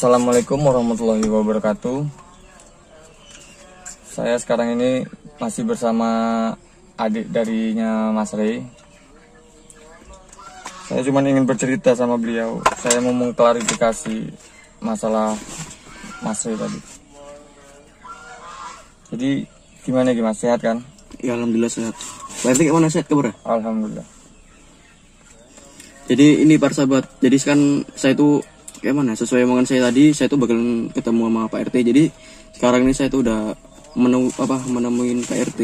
Assalamualaikum warahmatullahi wabarakatuh. Saya sekarang ini masih bersama adik darinya Mas Rey. Saya cuma ingin bercerita sama beliau. Saya mau mengklarifikasi masalah Mas Rey tadi. Jadi gimana Mas, sehat kan? Ya alhamdulillah sehat. Berarti gimana, sehat kabar? Alhamdulillah. Jadi ini para sahabat, jadi kan saya itu kayak mana, sesuai omongan saya tadi, saya tuh bakalan ketemu sama Pak RT. Jadi sekarang ini saya tuh udah menemuin Pak RT.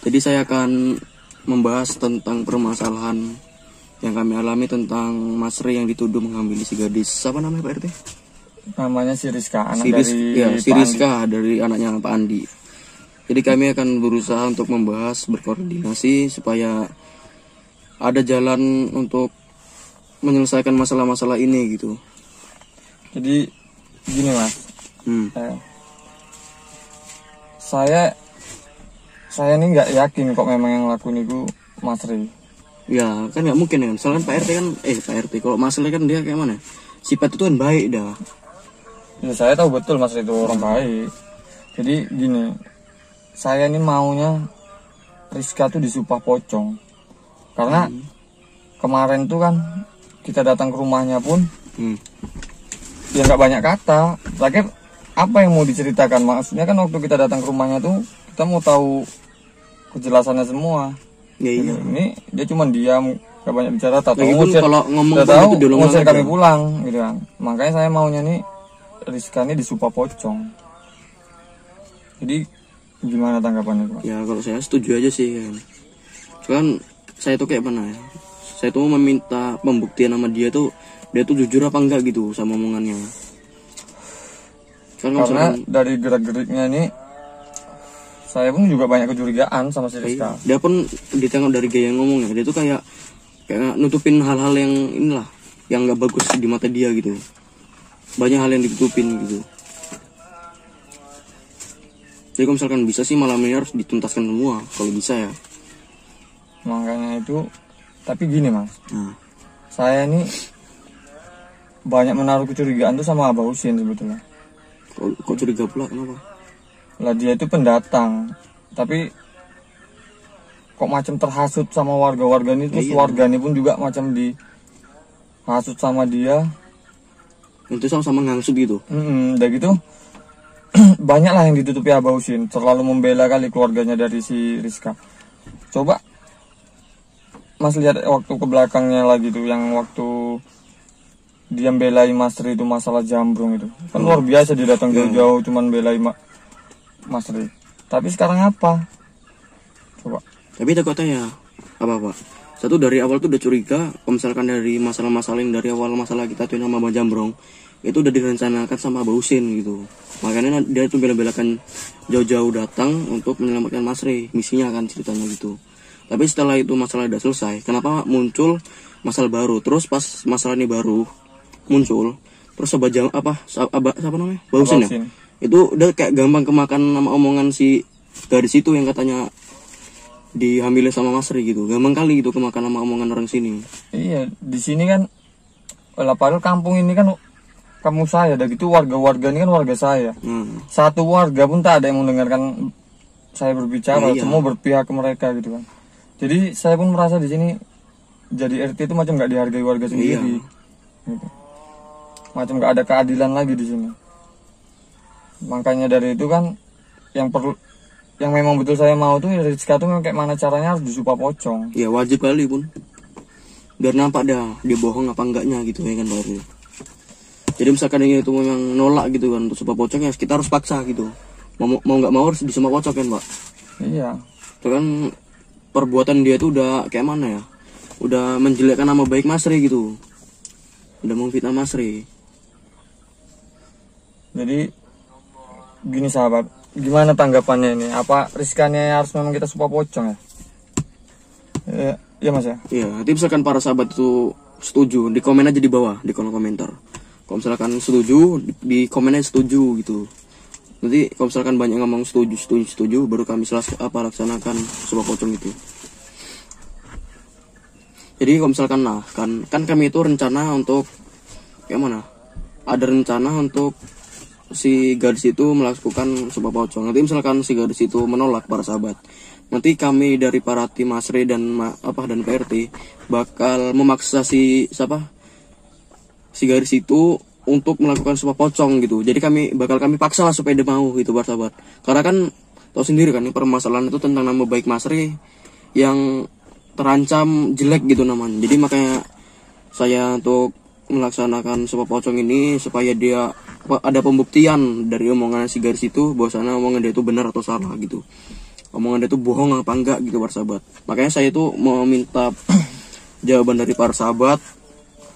Jadi saya akan membahas tentang permasalahan yang kami alami tentang Mas Rey yang dituduh mengambil si gadis. Siapa namanya Pak RT? Namanya si Rizka, anak si Rizka dari anaknya Pak Andi. Jadi kami akan berusaha untuk membahas, berkoordinasi supaya ada jalan untuk menyelesaikan masalah-masalah ini gitu. Jadi gini Mas, saya ini nggak yakin kok memang yang lakuin itu Mas Rey. Ya kan nggak mungkin kan, soalnya Pak RT kan, Pak RT kalau masalah kan dia kayak mana, sifat itu kan baik dah. Ya saya tahu betul Mas Rey itu orang baik. Jadi gini, saya ini maunya Rizka tuh disumpah pocong. Karena kemarin tuh kan kita datang ke rumahnya pun ya nggak banyak kata. Terakhir apa yang mau diceritakan? Maksudnya kan waktu kita datang ke rumahnya tuh kita mau tahu kejelasannya semua. Ya, iya. Ini dia cuma diam, nggak banyak bicara. Tahu kalau ngomong itu ngusir kami pulang gitu kan. Makanya saya maunya nih Rizka ini disumpah pocong. Jadi gimana tanggapannya Pak? Ya kalau saya setuju aja sih kan. Cuman saya tuh kayak mana ya, saya tuh meminta pembuktian sama dia tuh jujur apa enggak gitu sama omongannya. Karena dari gerak-geriknya ini saya pun juga banyak kecurigaan sama si Rizka. Dia pun ditengok dari gaya ngomongnya, dia tuh kayak nutupin hal-hal yang inilah yang nggak bagus di mata dia gitu. Banyak hal yang ditutupin gitu. Jadi kalau misalkan bisa sih malam ini harus dituntaskan semua kalau bisa ya. Makanya itu, tapi gini Mas, saya ini banyak menaruh kecurigaan tuh sama Abah Husin sebetulnya. Kok curiga pula, kenapa? Lah dia itu pendatang, tapi kok macam terhasut sama warga-warga ini, terus warga ini pun juga macam dihasut sama dia. Itu sama-sama ngangsut gitu. Udah gitu banyak lah yang ditutupi Abah Husin, terlalu membela kali keluarganya dari si Rizka. Coba Mas lihat waktu ke belakangnya lagi tuh, yang waktu dia belai Mas Rey itu masalah Jambrong itu. Kan luar biasa, dia datang jauh-jauh cuman belai Mas Rey. Tapi sekarang apa? Coba. Tapi takutnya apa? Satu, dari awal tuh udah curiga, kalau misalkan dari masalah-masalah yang dari awal masalah kita tuh sama Bang Jambrong, itu udah direncanakan sama Abah Husin gitu. Makanya dia tuh bela-belakan jauh-jauh datang untuk menyelamatkan Mas Rey, misinya kan ceritanya gitu. Tapi setelah itu masalah udah selesai, kenapa muncul masalah baru? Terus pas masalah ini baru muncul, terus siapa namanya? Abah Husin ya? Itu udah kayak gampang kemakan sama omongan si gadis itu yang katanya dihamilin sama Mas Rey gitu. Gampang kali gitu kemakan sama omongan orang sini. Iya, di sini kan padahal kampung ini kan kampung saya, udah gitu warga-warga ini kan warga saya. Satu warga pun tak ada yang mendengarkan saya berbicara, semua berpihak ke mereka gitu kan. Jadi saya pun merasa di sini jadi RT itu macam nggak dihargai warga sendiri. Gitu. Macam nggak ada keadilan lagi di sini. Makanya dari itu kan yang memang betul saya mau tuh Rizka tuh kayak mana caranya harus disumpah pocong. Ya wajib kali pun. Biar nampak dah dia bohong apa enggaknya gitu ya kan Pak. Jadi misalkan dia itu memang nolak gitu kan untuk sumpah pocong, ya kita harus paksa gitu. Mau nggak mau harus disumpah pocong kan Pak. Iya. Itu kan perbuatan dia tuh udah kayak mana ya? Udah menjelekkan nama baik Mas Rey gitu. Udah memfitnah Mas Rey. Jadi gini sahabat, gimana tanggapannya ini? Apa Rizkanya harus memang kita sumpah pocong ya? Iya Mas ya? Iya, nanti misalkan para sahabat itu setuju, di komen aja di bawah, di kolom komentar. Kalau misalkan setuju, di komen aja setuju gitu. Nanti kalau misalkan banyak ngomong setuju, baru kami laksanakan sumpah pocong itu. Jadi kalau misalkan kan kami itu rencana untuk kayak mana? ada rencana untuk si gadis itu melakukan sebuah pocong. Nanti misalkan si gadis itu menolak para sahabat, nanti kami dari para tim Masri dan dan PRT bakal memaksa si gadis itu untuk melakukan sebuah pocong gitu. Jadi kami paksa lah supaya dia mau gitu para sahabat. Karena kan tahu sendiri kan, ini permasalahan itu tentang nama baik Masri yang terancam jelek gitu namanya. Jadi makanya saya untuk melaksanakan sebuah pocong ini supaya dia ada pembuktian dari omongan si gadis itu bahwasanya omongan dia itu benar atau salah gitu, omongan dia itu bohong apa enggak gitu para sahabat. Makanya saya itu mau minta jawaban dari para sahabat.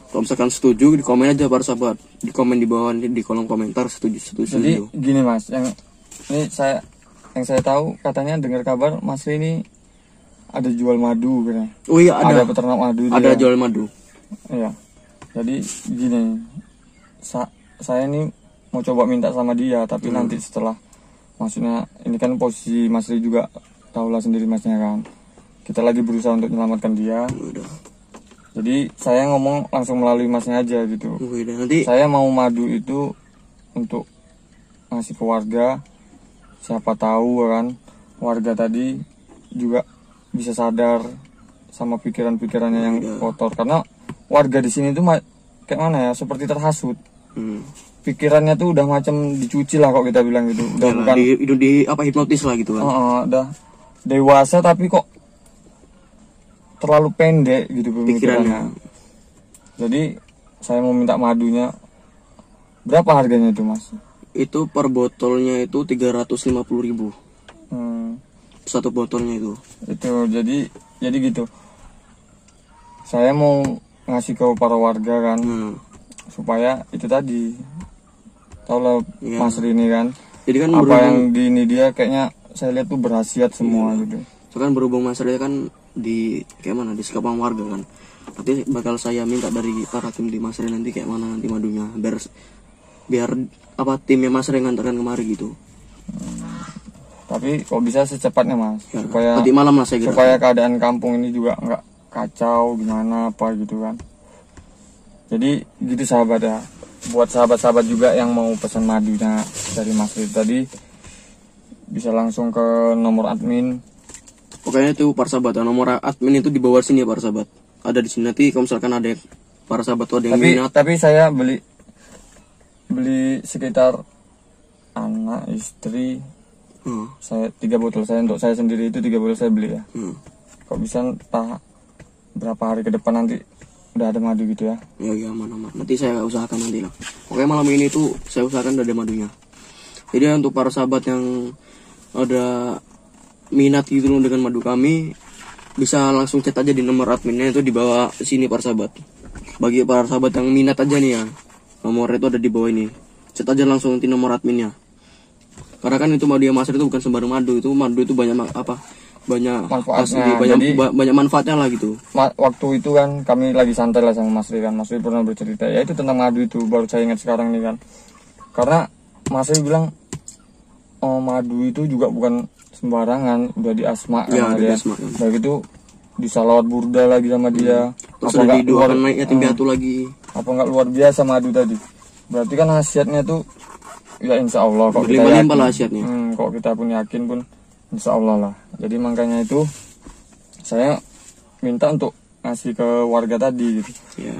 Kalau misalkan setuju di komen aja para sahabat, di komen di bawah di kolom komentar setuju. Jadi gini Mas, yang saya tahu katanya dengar kabar Mas ini ada jual madu katanya. Oh iya, ada peternak madu. Ada jual madu. Iya. Jadi gini, saya ini mau coba minta sama dia, tapi nanti setelah, maksudnya ini kan posisi Mas Ri juga tahulah sendiri Masnya kan, kita lagi berusaha untuk menyelamatkan dia. Udah. Jadi saya ngomong langsung melalui Masnya aja gitu. Udah, nanti saya mau madu itu untuk ngasih ke warga, siapa tahu kan warga tadi juga bisa sadar sama pikiran-pikirannya yang kotor. Karena warga di sini tuh kayak mana ya, seperti terhasut. Pikirannya tuh udah macam dicuci lah kok kita bilang gitu. Udah bukan di hipnotis lah gitu kan. Udah dewasa tapi kok terlalu pendek gitu pemikirannya. Jadi saya mau minta madunya. Berapa harganya itu Mas? Itu per botolnya itu 350.000. Satu botolnya itu. Jadi gitu. Saya mau ngasih ke para warga kan, supaya itu tadi, tau lah Mas Rini kan. Jadi kan apa yang di ini dia kayaknya saya lihat tuh berhasiat semua gitu. So kan berhubung Mas Rini kan di kayak mana di sekapang warga kan. Nanti bakal saya minta dari para tim di Mas Rini nanti kayak mana nanti madunya biar timnya Mas Rini ngantarkan kemari gitu. Tapi kok bisa secepatnya Mas, ya, supaya nanti malam lah saya kira. Supaya keadaan kampung ini juga nggak kacau gimana apa gitu kan. Jadi gitu sahabat ya, buat sahabat-sahabat juga yang mau pesan madunya dari Mas Ri tadi, bisa langsung ke nomor admin. Pokoknya itu para sahabat, nomor admin itu di bawah sini ya para sahabat. Ada di sini, nanti kalau misalkan ada para sahabat tuh ada yang minat. Tapi saya beli sekitar anak istri. Saya 3 botol, saya untuk saya sendiri itu 3 botol saya beli ya. Kok bisa entah berapa hari ke depan nanti udah ada madu gitu ya. Ya aman. Nanti saya usahakan nanti lah. Pokoknya malam ini tuh saya usahakan udah ada madunya. Jadi untuk para sahabat yang ada minat gitu loh dengan madu kami, bisa langsung chat aja di nomor adminnya itu di bawah sini para sahabat. Bagi para sahabat yang minat aja nih ya, nomor itu ada di bawah ini. Chat aja langsung nanti nomor adminnya. Karena kan itu madu yang Mas Ri itu bukan sembarang madu itu banyak manfaatnya. Banyak manfaatnya lah gitu. Waktu itu kan kami lagi santai lah sama Mas Ri kan. Mas Ri pernah bercerita ya itu tentang madu itu, baru saya ingat sekarang nih kan. Karena Mas Ri bilang madu itu juga bukan sembarangan, udah di asma kan dia. Udah gitu disalawat burda lagi sama dia. Terus ada didoakan naik yatim piatu lagi. Apa enggak luar biasa madu tadi? Berarti kan khasiatnya tuh ya insya Allah kok kita yakin, kok kita pun yakin pun insya Allah lah. Jadi makanya itu saya minta untuk ngasih ke warga tadi gitu,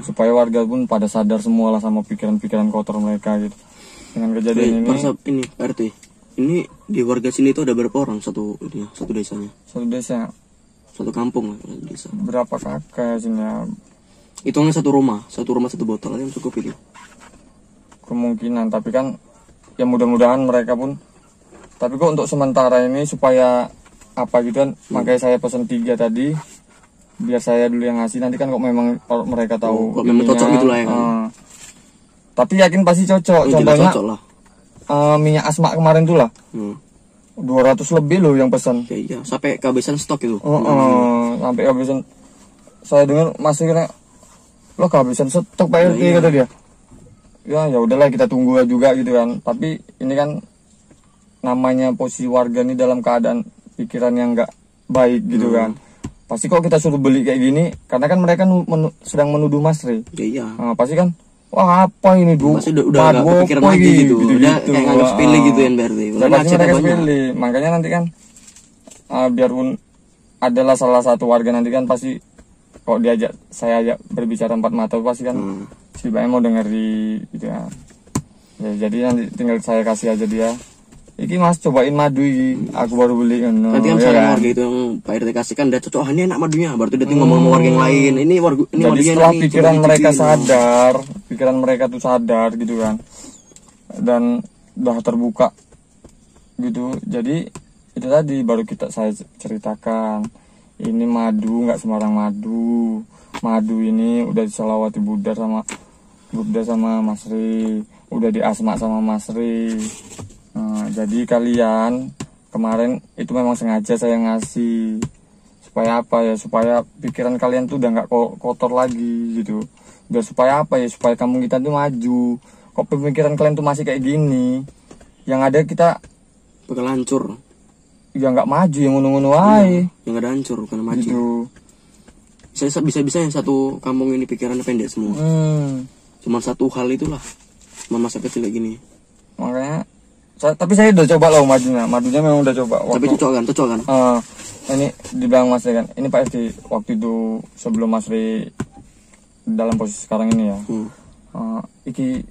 supaya warga pun pada sadar semua lah sama pikiran-pikiran kotor mereka gitu. Dengan kejadian ini RT ini di warga sini itu ada berapa orang satu desanya? Satu kampung lah desa. Berapa kakak sini ya? Hitungnya satu rumah satu botol yang cukup itu. Kemungkinan, tapi kan ya mudah-mudahan mereka pun, tapi kok untuk sementara ini supaya apa gitu kan, makanya saya pesan 3 tadi biar saya dulu yang ngasih. Nanti kan kok memang mereka tahu kok memang cocok gitu lah ya kan. Tapi yakin pasti cocok. Contohnya cocok lah. Minyak asma kemarin tuh lah 200 lebih loh yang pesan. Iya, sampai kehabisan stok itu. Sampai kehabisan. Saya dengar masih kena lo kehabisan stok Pak RT kata dia. Ya udahlah kita tunggu juga gitu kan. Tapi ini kan namanya posisi warga nih dalam keadaan pikiran yang nggak baik gitu kan. Pasti kok kita suruh beli kayak gini, karena kan mereka sedang menuduh Mas Ri. Iya. Pasti kan wah apa ini pasti udah gak kepikiran lagi gitu. Udah kayak nganggap sepele gitu ya berarti. Mereka sepele. Makanya nanti kan biarpun adalah salah satu warga nanti kan pasti kok saya ajak berbicara empat mata pasti kan si Bae mau dengeri gitu ya. Jadi nanti tinggal saya kasih aja dia. Iki Mas cobain madu iki, aku baru beli kan. Nanti kan misalnya warga itu yang Pak RT kasih kan udah cocok, ini enak madunya, baru udah ngomong sama warga yang lain. Ini jadi madunya setelah enak, pikiran mereka sadar, pikiran mereka tuh sadar gitu kan. Dan udah terbuka gitu. Jadi itu tadi baru saya ceritakan. Ini madu nggak sembarang madu. Madu ini udah diselawati Buddha sama Mas Ri, udah diasma sama Mas Ri. Nah, jadi kalian kemarin itu memang sengaja saya ngasih supaya apa ya, supaya pikiran kalian tuh udah nggak kotor lagi gitu. Biar supaya apa ya, supaya kampung kita tuh maju. Kok pemikiran kalian tuh masih kayak gini, yang ada kita bakal hancur. Ya nggak maju, yang ngono-ngono aja. Yang ada hancur bukan maju. Gitu. Bisa yang satu kampung ini pikirannya pendek semua. Cuma satu hal itulah, masa kecil kayak gini. Makanya tapi saya udah coba loh madunya memang udah coba. Tapi cocok kan? Ini dibilang Mas kan, ini Pak RT waktu itu sebelum Mas Ri dalam posisi sekarang ini ya. Iki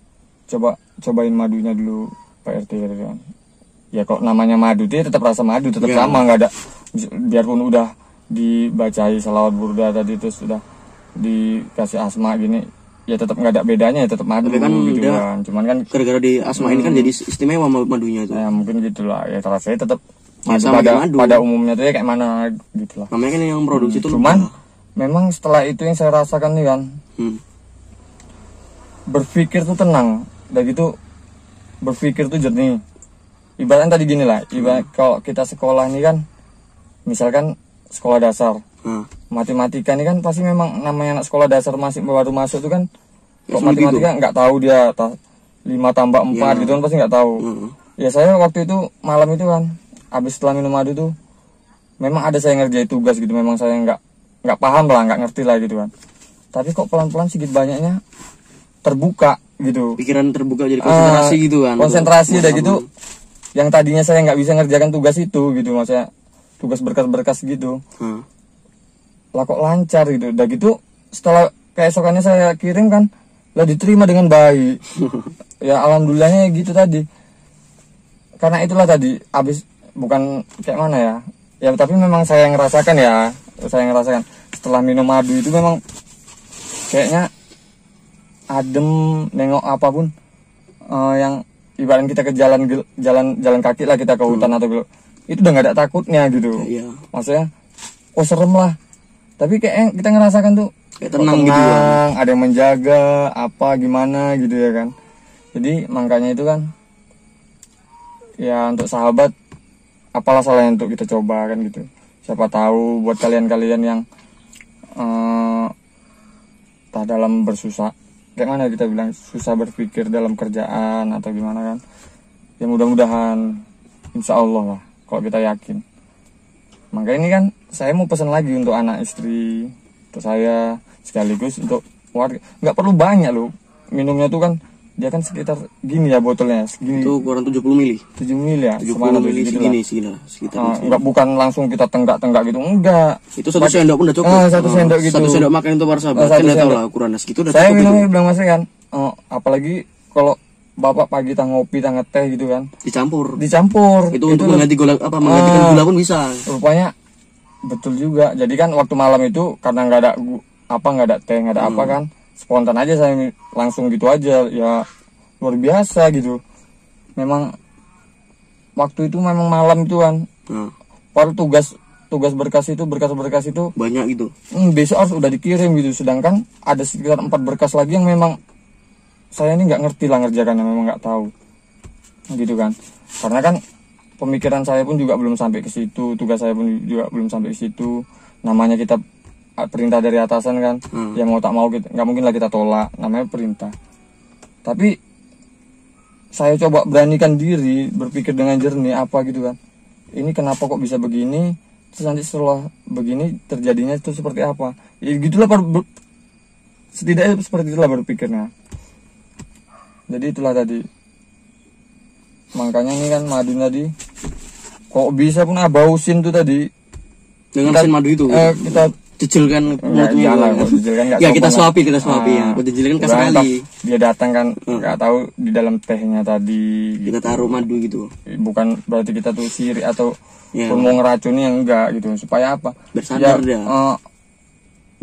cobain madunya dulu Pak RT gitu kan. Ya kok namanya madu dia tetap rasa madu, tetap sama, nggak ada, biarpun udah dibacai salawat Burda tadi terus sudah dikasih asma gini, ya tetap nggak ada bedanya, ya tetap madu kan gitu kan. Cuman kan gara-gara di asma ini kan jadi istimewa madunya itu. Ya mungkin gitulah. Ya kalau saya tetap madu pada umumnya tuh ya kayak mana gitulah. Namanya kan yang produksi itu. Cuman memang setelah itu yang saya rasakan nih kan, berpikir tuh tenang, udah gitu berpikir tuh jernih. Ibaratnya tadi gini lah, ibarat kalau kita sekolah ini kan, misalkan sekolah dasar. Matematika ini kan pasti memang namanya anak sekolah dasar masih baru masuk tuh kan, kok matematika nggak tahu dia 5 tambah 4 gitu kan pasti nggak tahu. Ya saya waktu itu malam itu kan habis setelah minum madu tuh memang ada saya ngerjain tugas gitu, memang saya nggak paham lah, nggak ngerti lah gitu kan, tapi kok pelan-pelan sedikit banyaknya terbuka gitu, pikiran terbuka jadi konsentrasi gitu kan, konsentrasi udah gitu. Yang tadinya saya nggak bisa ngerjakan tugas itu gitu, maksudnya tugas berkas-berkas gitu, lah kok lancar gitu. Udah gitu setelah keesokannya saya kirim kan, lah diterima dengan baik. Ya alhamdulillahnya gitu tadi. Karena itulah tadi abis, bukan kayak mana ya, ya tapi memang saya ngerasakan setelah minum madu itu memang kayaknya adem, nengok apapun yang ibarat kita ke jalan kaki lah, kita ke hutan atau itu udah nggak ada takutnya gitu. Maksudnya serem lah, tapi kayak kita ngerasakan tuh kayak tenang gitu ya. Ada yang menjaga apa gimana gitu ya kan. Jadi makanya itu kan ya, untuk sahabat apalah salahnya untuk kita coba kan gitu. Siapa tahu buat kalian-kalian yang dalam bersusah, kayak mana kita bilang, susah berpikir dalam kerjaan atau gimana kan, ya mudah-mudahan insya Allah lah, kalau kita yakin. Maka ini kan saya mau pesan lagi untuk anak istri, untuk saya, sekaligus untuk warga. Nggak perlu banyak loh minumnya tuh kan, dia kan sekitar gini ya botolnya, segini. Itu kurang 70 mili. 7 mili ya. 70 mili segini sekitar. Enggak, bukan langsung kita tenggak-tenggak gitu, enggak. Itu satu sendok pun udah cukup. Satu sendok gitu. Satu sendok makan itu para sahabat. Kan udah tahu lah ukurannya segitu udah saya cukup. Saya bilang Mas kan, apalagi kalau bapak pagi tang ngopi tang teh gitu kan. Dicampur. Itu untuk mengganti menggantikan gula pun bisa. Rupanya betul juga. Jadi kan waktu malam itu karena nggak ada teh, nggak ada apa kan, spontan aja saya langsung gitu aja, ya luar biasa gitu. Memang waktu itu memang malam itu kan, baru tugas berkas itu banyak gitu. Besok harus udah dikirim gitu, sedangkan ada sekitar 4 berkas lagi yang memang saya ini nggak ngerti lah ngerjakannya, memang nggak tahu gitu kan. Karena kan pemikiran saya pun juga belum sampai ke situ, tugas saya pun juga belum sampai ke situ. Namanya kita perintah dari atasan kan, ya mau tak mau kita nggak mungkin lah kita tolak, namanya perintah. Tapi saya coba beranikan diri berpikir dengan jernih apa gitu kan, ini kenapa kok bisa begini, terus nanti setelah begini terjadinya itu seperti apa ya, gitulah setidaknya seperti itulah berpikirnya. Jadi itulah tadi, makanya ini kan madu tadi kok bisa pun abausin tuh tadi dengan kita, mesin madu itu kita jejilkan mulutnya ya kita suapi ya kok jejilkan kasar kali dia datang kan nggak tahu di dalam tehnya tadi kita taruh madu gitu, bukan berarti kita tuh sirik atau pun mau ngeracuni yang enggak gitu, supaya apa bersadar ya,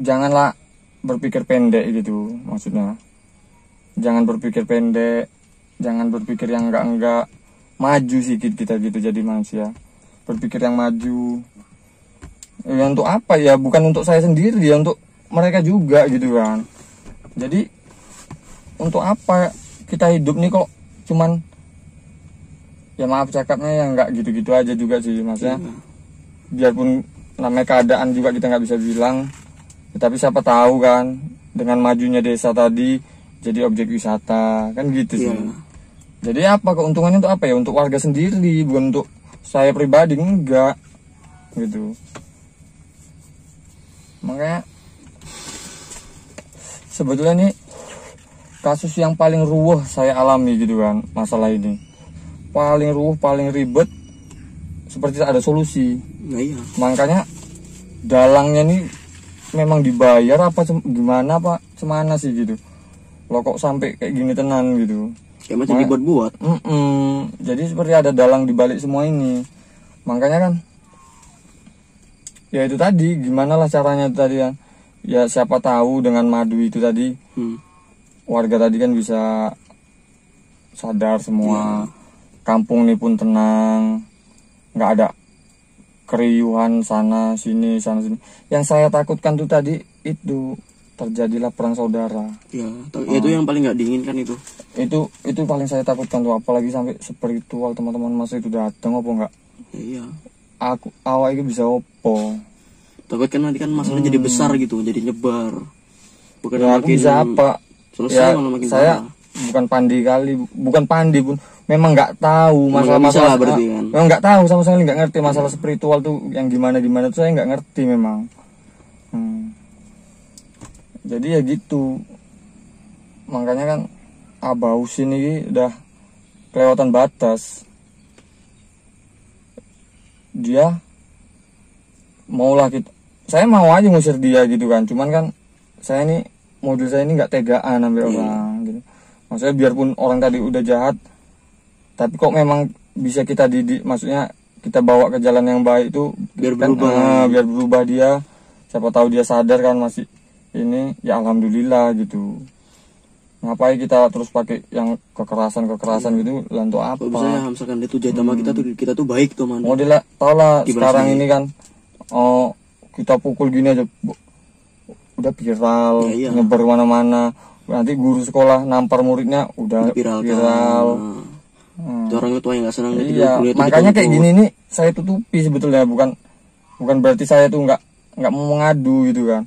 janganlah berpikir pendek gitu, maksudnya jangan berpikir pendek, jangan berpikir yang enggak, maju sedikit kita gitu jadi manusia, berpikir yang maju. Ya untuk apa ya, bukan untuk saya sendiri ya, untuk mereka juga gitu kan. Jadi untuk apa kita hidup nih kok cuman, ya maaf cakapnya ya nggak gitu-gitu aja juga sih maksudnya. Biarpun namanya keadaan juga kita nggak bisa bilang, tapi siapa tahu kan dengan majunya desa tadi jadi objek wisata kan gitu sih. Jadi apa keuntungannya untuk apa ya, untuk warga sendiri, bukan untuk saya pribadi, enggak gitu. Makanya sebetulnya nih kasus yang paling ruweh saya alami gitu kan, masalah ini paling ruweh, paling ribet, seperti ada solusi. Makanya dalangnya nih memang dibayar apa gimana apa cemana sih gitu lo kok sampai kayak gini tenan gitu, kayak macam dibuat-buat. Jadi seperti ada dalang dibalik semua ini. Makanya kan ya itu tadi, gimana lah caranya itu tadi kan, ya siapa tahu dengan madu itu tadi warga tadi kan bisa sadar semua, kampung ini pun tenang, nggak ada keriuhan sana sini. Yang saya takutkan tuh tadi itu terjadilah perang saudara. Itu yang paling nggak diinginkan itu paling saya takutkan tuh, apalagi sampai spiritual teman-teman masa itu datang apa enggak. Awak itu bisa opo, takut kan nanti kan masalahnya jadi besar gitu, jadi nyebar, bukan ya, makin bisa apa selesai ya, makin saya parah. bukan pandi pun, memang nggak tahu masalah berarti kan, memang nggak tahu sama sekali, nggak ngerti masalah spiritual tuh yang gimana tuh saya nggak ngerti memang. Jadi ya gitu, makanya kan Abaus ini udah kelewatan batas. Dia maulah kita, saya mau aja ngusir dia gitu kan, cuman kan saya ini model saya ini nggak tegaan ambil orang gitu. Maksudnya biarpun orang tadi udah jahat, tapi kok memang bisa kita didik, maksudnya kita bawa ke jalan yang baik itu biar berubah dia, siapa tahu dia sadar kan masih ini, ya alhamdulillah gitu. Ngapain kita terus pakai yang kekerasan gitu, untuk apa? Misalnya misalkan dia tuh jahat sama kita tuh baik tuh man. Model tau lah sekarang ini kan, kita pukul gini aja udah viral, nyebar mana-mana. Nanti guru sekolah nampar muridnya udah viral. Orang tua yang nggak senang. Makanya kayak gini nih saya tutupi sebetulnya, bukan berarti saya tuh nggak mau mengadu gitu kan.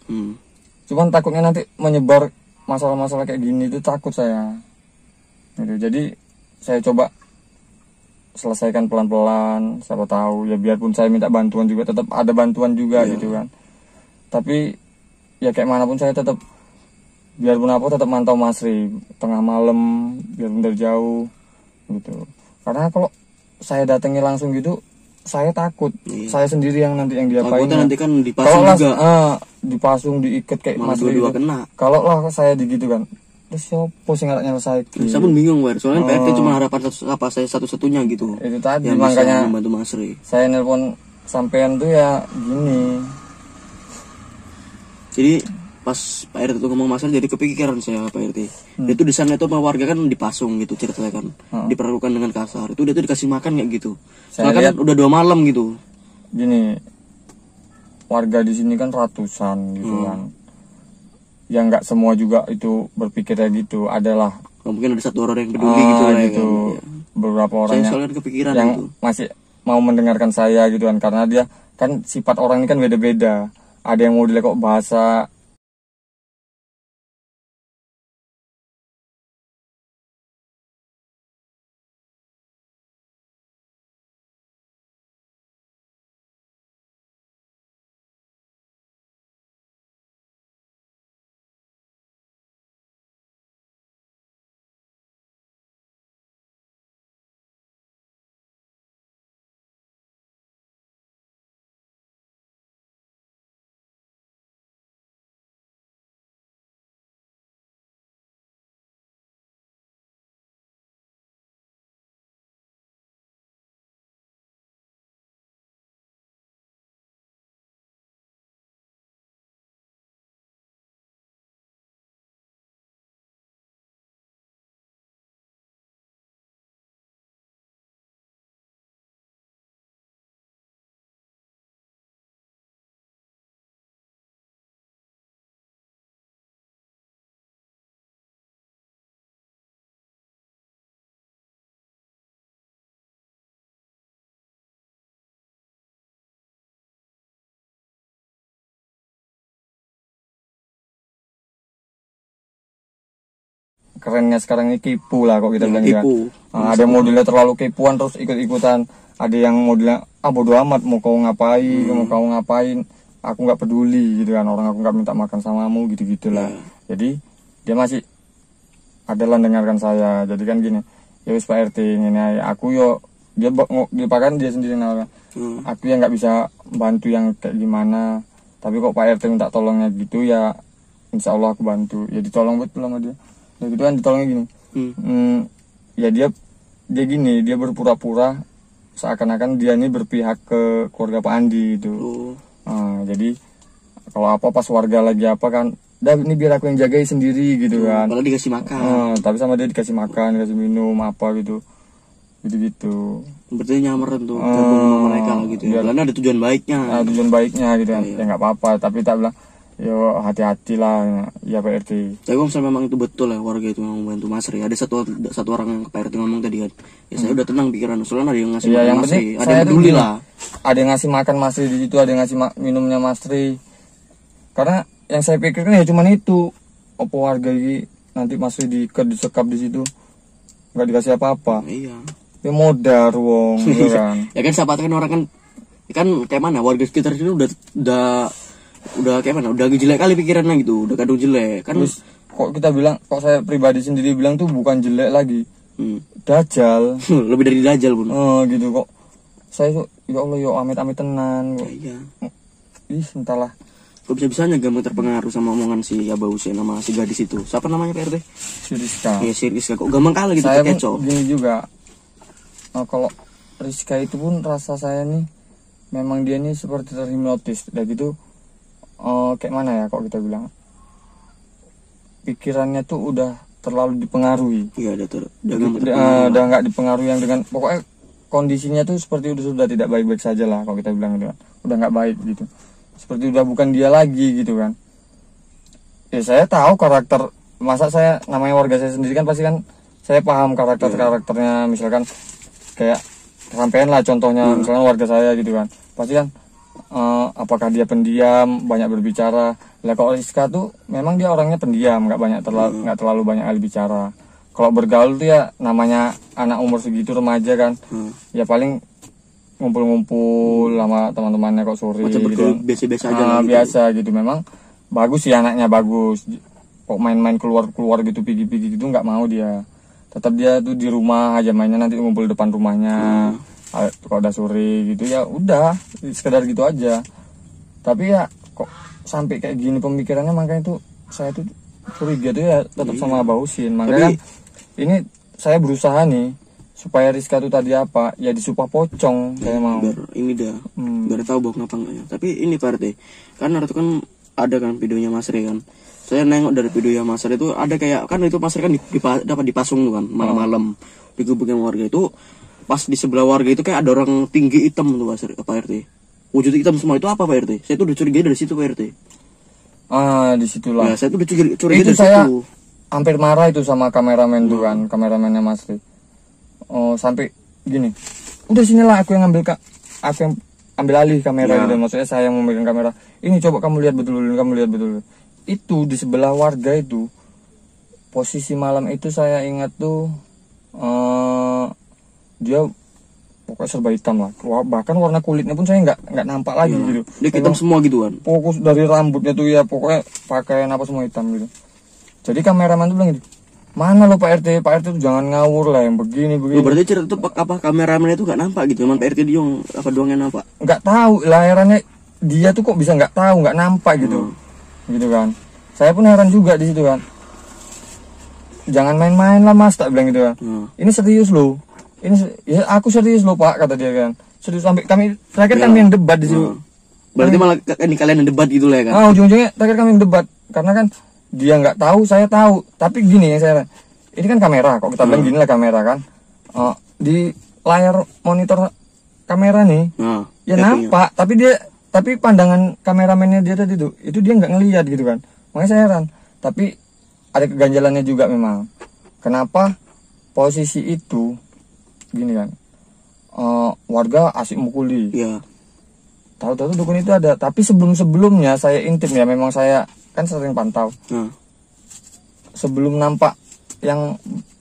Cuman takutnya nanti menyebar masalah-masalah kayak gini itu, takut saya gitu. Jadi saya coba selesaikan pelan-pelan, siapa tahu ya, biarpun saya minta bantuan juga tetap ada bantuan juga gitu kan. Tapi ya kayak manapun saya tetap, biarpun apa tetap mantau Masri tengah malam, biarpun dari jauh gitu. Karena kalau saya datangi langsung gitu, saya takut saya sendiri yang nanti yang diapain. Nanti kan dipasung juga. Dipasung, diikat kayak Masri gitu. Kalau lah saya digitu kan, terus siapa sih nggak nyelesai? Saya pun bingung soalnya PRT cuma harapan saya satu-satunya gitu. Itu tadi yang makanya bisa membantu Masri. Saya nelpon sampean tuh ya gini. Jadi pas Pak RT tuh ngomong Masri, jadi kepikiran saya Pak RT. Dia tuh di sana itu sama warga kan dipasung gitu ceritanya kan, diperlakukan dengan kasar. Itu dia tuh dikasih makan kayak gitu. Soalnya kan udah 2 malam gitu. Gini, warga di sini kan ratusan gitu kan. Yang nggak semua juga itu berpikir kayak gitu. Adalah mungkin ada satu orang yang peduli gitu lah gitu. Kan. Beberapa orang kepikiran yang gitu. Masih mau mendengarkan saya gitu kan, karena dia kan sifat orang ini kan beda-beda. Ada yang modelnya kok bahasa kerennya sekarang ini kipu lah kok kita bilang kan. Kipu. Ada modelnya terlalu kipuan terus ikut-ikutan. Ada yang modelnya bodo amat mau kau ngapain, mau kau ngapain, aku nggak peduli gitu kan, orang aku nggak minta makan samamu gitu-gitulah. Jadi dia masih adalah dengarkan saya. Jadi kan gini, ya wis Pak RT ini aku yo dia dipakan dia sendiri nalar. Aku yang nggak bisa bantu yang kayak gimana, tapi kok Pak RT minta tolongnya gitu ya, insya Allah aku bantu. Ya ditolong betul sama dia. Ya gitu kan ditolongnya gini. Ya dia gini, dia berpura-pura seakan-akan dia ini berpihak ke keluarga Pak Andi itu. Jadi kalau apa pas warga lagi apa kan, dah ini biar aku yang jagain sendiri gitu kan. Kalau dikasih makan. Tapi sama dia dikasih makan, dikasih minum apa gitu. Gitu-gitu. Berarti nyamaran tuh gabung sama mereka lah gitu ya. Karena ada tujuan baiknya. Tujuan baiknya gitu kan. Ya nggak apa-apa, tapi tak bilang yo hati-hati lah ya Pak RT. Tapi kalau misalnya memang itu betul ya warga itu memang membantu Mas Ri. Ada satu orang yang ke Pak RT ngomong tadi kan, ya saya udah tenang pikiran. Soalnya ada yang ngasih makan Mas Ri, ada yang peduli lah. Ada yang ngasih makan Mas Ri di situ, ada yang ngasih minumnya Mas Ri. Karena yang saya pikirkan ya cuma itu, apa warga ini nanti Mas Ri disekap di situ, nggak dikasih apa-apa. Iya. Ya modar wong, ya kan. Ya kan sahabat kan orang kan kayak mana warga sekitar sini udah kayak mana, udah jelek kali pikirannya gitu, udah kadung jelek kan. Terus kok kita bilang, kok saya pribadi sendiri bilang tuh bukan jelek lagi, dajal. Lebih dari dajal pun. Gitu kok. Saya tuh ya Allah yo amit-amit tenan kok. Iya. Entahlah. Kok bisa-bisanya gampang terpengaruh sama omongan si Abah Husein sama si gadis itu. Siapa namanya Pak RT? Si Rizka. Iya si Rizka, kok gampang kalah gitu saya kecoh. Gini juga. Kalau Rizka itu pun rasa saya nih memang dia nih seperti terhipnotis dan gitu. Kayak mana ya kok kita bilang, pikirannya tuh udah terlalu dipengaruhi. Iya udah nggak dipengaruhi yang dengan pokoknya kondisinya tuh seperti sudah tidak baik-baik saja lah kalau kita bilang gitu kan. Udah nggak baik gitu, seperti udah bukan dia lagi gitu kan. Ya saya tahu karakter, masa saya namanya warga saya sendiri kan pasti kan saya paham karakternya. Misalkan kayak sampean lah contohnya, misalkan warga saya gitu kan, pasti kan apakah dia pendiam, banyak berbicara. Lah kalau Rizka tuh memang dia orangnya pendiam, nggak terlalu banyak ahli bicara. Kalau bergaul tuh ya namanya anak umur segitu remaja kan, ya paling ngumpul-ngumpul sama teman-temannya kok sore gitu. Biasa-biasa aja lah gitu. Biasa gitu. Memang bagus sih anaknya, bagus. Kok main-main keluar gitu, pigi-pigi gitu nggak mau dia. Tetap dia tuh di rumah aja mainnya, nanti ngumpul depan rumahnya. Kalau udah sore gitu ya udah sekedar gitu aja. Tapi ya kok sampai kayak gini pemikirannya, makanya tuh saya tuh curiga tuh ya tetap sama Abah Husein. Makanya kan ini saya berusaha nih supaya Rizka tuh tadi apa ya disumpah pocong. Saya mau biar ini dah biar tahu bahwa kenapa enggaknya. Tapi ini Pak RT kan itu kan ada kan videonya Mas Ri kan. Saya nengok dari videonya Mas Ri itu ada kayak kan itu Mas Ri kan dapat dipasung tuh kan malam-malam dikuburin warga itu. Pas di sebelah warga itu kayak ada orang tinggi hitam tuh Pak RT. Wujud hitam semua itu apa Pak RT? Saya tuh udah curiga dari situ Pak RT. Disitulah. Nah, saya tuh udah curiga itu dari saya situ. Hampir marah itu sama kameramen tuh kan, kameramennya Mas Ri. Sampai gini, udah sinilah aku yang ambil alih kamera gitu. Maksudnya saya yang memegang kamera. Ini coba kamu lihat betul. Itu di sebelah warga itu, posisi malam itu saya ingat tuh dia pokoknya serba hitam lah, bahkan warna kulitnya pun saya nggak nampak lagi gitu. Dia hitam semua gitu kan. Fokus dari rambutnya tuh ya pokoknya pakaian apa semua hitam gitu. Jadi kameraman tuh bilang gitu, mana lo Pak RT tuh jangan ngawur lah yang begini. Berarti cerita tuh apa kameramen itu nggak nampak gitu, emang Pak RT dia apa doang yang nampak? Nggak tahu lah, herannya dia tuh kok bisa nggak tahu, nggak nampak gitu, gitu kan. Saya pun heran juga di situ kan. Jangan main-main lah Mas, tak bilang gitu kan. Ini serius loh. Ini ya aku serius loh Pak, kata dia kan. Serius, sampai kami terakhir kami yang debat di situ. Berarti malah ini kalian yang debat gitu lah kan. Ujung-ujungnya terakhir kami yang debat karena kan dia nggak tahu, saya tahu. Tapi gini ya saya, ini kan kamera, kok kita bilang gini lah kamera kan. Di layar monitor kamera nih, ya nampak. Tapi pandangan kameramennya dia tadi tuh, itu dia nggak ngelihat gitu kan. Makanya saya heran. Tapi ada keganjalannya juga memang. Kenapa posisi itu gini kan, warga asik mukuli. Iya. Tahu-tahu dukun itu ada. Tapi sebelumnya saya intip ya, memang saya kan sering pantau. Sebelum nampak yang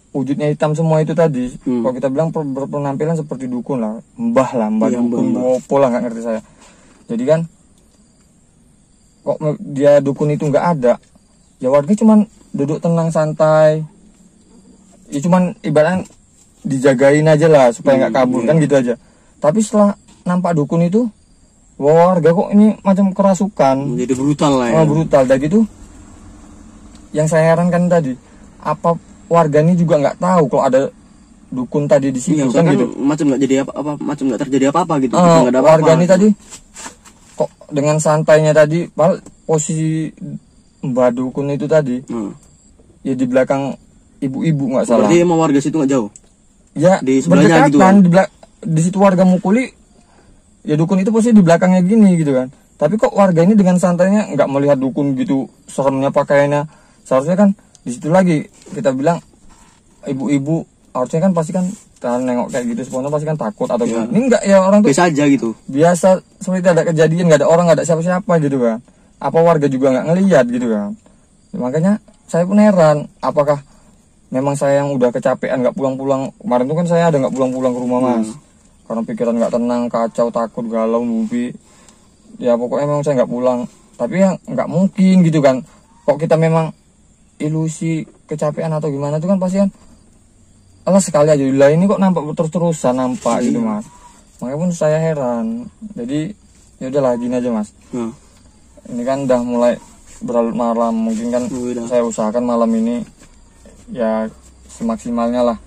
wujudnya hitam semua itu tadi, kalau kita bilang berpenampilan seperti dukun lah, mbah Iya, dukun, mbah. bopo lah, nggak ngerti saya. Jadi kan kok dia dukun itu nggak ada, ya warga cuman duduk tenang santai, ya cuman ibaratnya dijagain aja lah supaya nggak kabur kan gitu aja. Tapi setelah nampak dukun itu, warga kok ini macam kerasukan, Jadi brutal lah ya. brutal. Dan gitu yang saya herankan tadi, apa warga ini juga nggak tahu kalau ada dukun tadi di situ, kan gitu. Macam nggak jadi apa-apa, macam nggak terjadi apa-apa gitu. Nggak ada Warga apa-apa. ini tadi kok dengan santainya tadi, padahal posisi mbak dukun itu tadi ya di belakang ibu-ibu nggak salah. Berarti emang warga situ nggak jauh? Ya di sebelahnya gitu kan? Di situ warga mukuli, ya dukun itu posisi di belakangnya gini gitu kan. Tapi kok warga ini dengan santainya nggak melihat dukun gitu seremnya pakaiannya. Seharusnya kan di situ lagi kita bilang ibu-ibu harusnya kan pasti kan nengok kayak gitu spontan pasti kan takut atau gimana. Ini enggak, ya orang tuh biasa aja gitu. Biasa seperti ada kejadian, nggak ada orang, nggak ada siapa-siapa gitu kan. Apa warga juga nggak ngelihat gitu kan. Makanya saya pun heran, apakah memang saya yang udah kecapean nggak pulang-pulang. Kemarin tuh kan saya ada nggak pulang-pulang ke rumah mas, karena pikiran nggak tenang, kacau, takut, galau, mimpi. Ya pokoknya memang saya nggak pulang. Tapi ya nggak mungkin gitu kan. Kok kita memang ilusi kecapean atau gimana tuh kan pasti kan alah sekali aja lah, ini kok nampak terus-terusan nampak gitu mas. Makanya pun saya heran. Jadi ya udahlah gini aja mas. Ini kan udah mulai berlarut malam, mungkin kan saya usahakan malam ini ya semaksimalnya lah.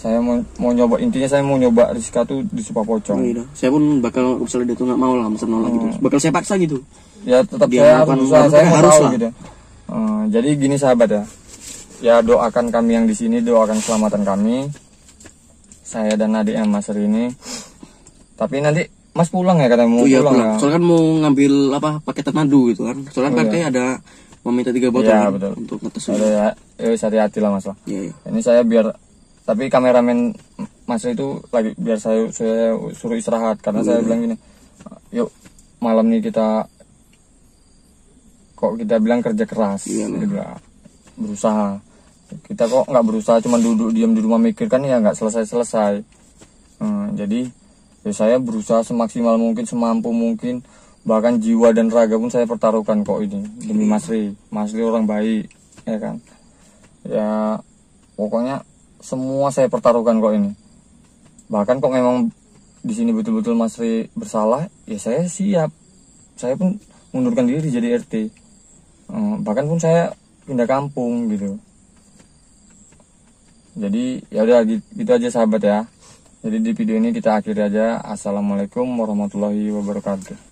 Saya mau nyoba, intinya saya mau nyoba Rizka tuh di Supapocong. Saya pun bakal, misalnya dia tuh nggak mau lah, masa nolak gitu, bakal saya paksa gitu. Ya tetap dia saya harus usaha, saya mau harus tahu lah. gitu. Jadi gini sahabat ya. Ya doakan kami yang di sini, doakan keselamatan kami. Saya dan adik Mas ini. Tapi nanti Mas pulang ya, katanya mau pulang ya. Soalnya kan mau ngambil paketan madu gitu kan. Soalnya kan kayak ada meminta 3 botol ya, kan, betul. untuk ngetes. Ya, hati-hati lah mas lah. Iya. Ini saya biar, tapi kameramen Mas itu lagi biar saya suruh istirahat karena saya bilang gini, yuk malam nih kita bilang kerja keras, berusaha. Kita kok nggak berusaha, cuma duduk diam di rumah mikir kan ya nggak selesai. Jadi ya saya berusaha semaksimal mungkin, semampu mungkin, bahkan jiwa dan raga pun saya pertaruhkan kok ini demi Mas Ri orang baik ya kan. Ya pokoknya semua saya pertaruhkan kok ini. Bahkan kok memang di sini betul-betul Mas Ri bersalah, ya saya siap. Saya pun mundurkan diri jadi RT. Bahkan pun saya pindah kampung gitu. Jadi ya udah gitu aja sahabat ya. Jadi di video ini kita akhiri aja. Assalamualaikum warahmatullahi wabarakatuh.